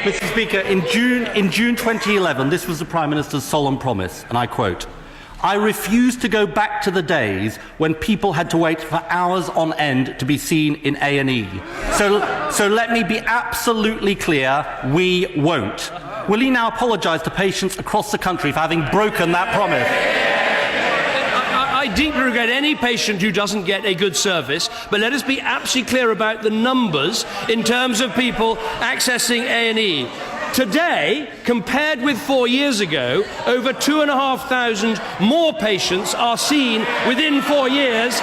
Mr. Speaker, in June 2011, this was the Prime Minister's solemn promise, and I quote, "I refuse to go back to the days when people had to wait for hours on end to be seen in A&E. So let me be absolutely clear, we won't." Will he now apologise to patients across the country for having broken that promise? I deeply regret any patient who doesn't get a good service, but let us be absolutely clear about the numbers in terms of people accessing A&E. Today, compared with 4 years ago, over 2,500 more patients are seen within 4 years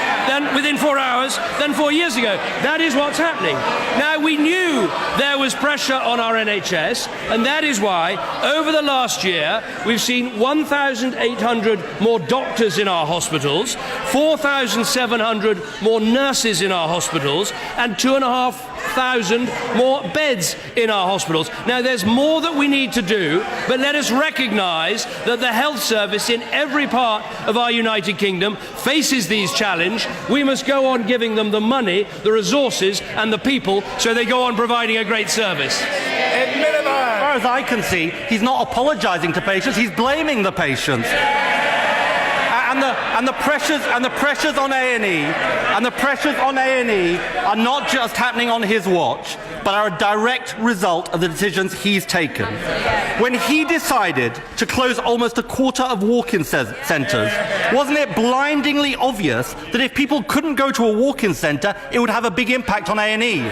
within 4 hours than 4 years ago. That is what's happening. Now, we knew there was pressure on our NHS, and that is why over the last year we've seen 1,800 more doctors in our hospitals, 4,700 more nurses in our hospitals, and 2,500 more beds in our hospitals. Now, there's more that we need to do, but let us recognise that the health service in every part of our United Kingdom faces these challenges. We must go on giving them the money, the resources and the people so they go on providing a great service. As far as I can see, he's not apologising to patients, he's blaming the patients. And the pressures on A&E are not just happening on his watch, but are a direct result of the decisions he's taken. When he decided to close almost a quarter of walk-in centres, wasn't it blindingly obvious that if people couldn't go to a walk-in centre, it would have a big impact on A&E?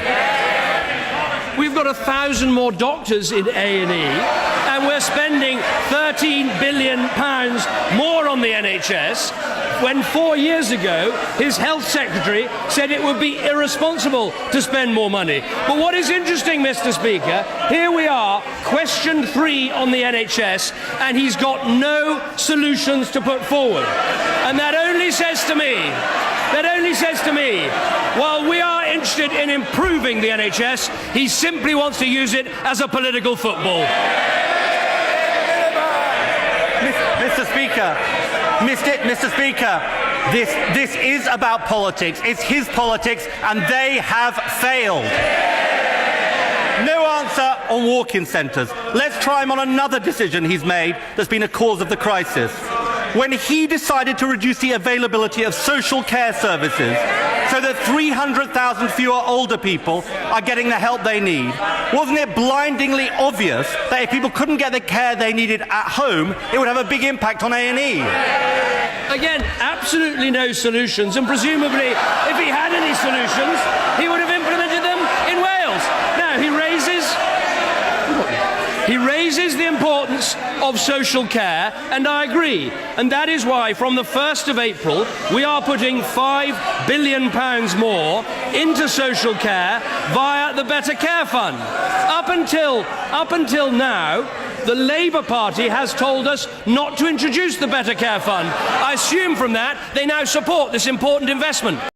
We've got 1,000 more doctors in A&E, and we're spending £13 billion more on the NHS, when 4 years ago his health secretary said it would be irresponsible to spend more money. But what is interesting, Mr. Speaker, here we are, question 3 on the NHS, and he's got no solutions to put forward. And that only says to me, while we are interested in improving the NHS, he simply wants to use it as a political football. Mr. Speaker, this is about politics. It's his politics, and they have failed. No answer on walk-in centres. Let's try him on another decision he's made that's been a cause of the crisis. When he decided to reduce the availability of social care services so that 300,000 fewer older people are getting the help they need, wasn't it blindingly obvious that if people couldn't get the care they needed at home, it would have a big impact on A&E? Again, absolutely no solutions, and presumably if he had any solutions, he would have implemented them in Wales. Now, he raises the importance of social care, and I agree. And that is why from the 1st of April, we are putting £5 billion more into social care via the Better Care Fund. Up until now, the Labour Party has told us not to introduce the Better Care Fund. I assume from that they now support this important investment.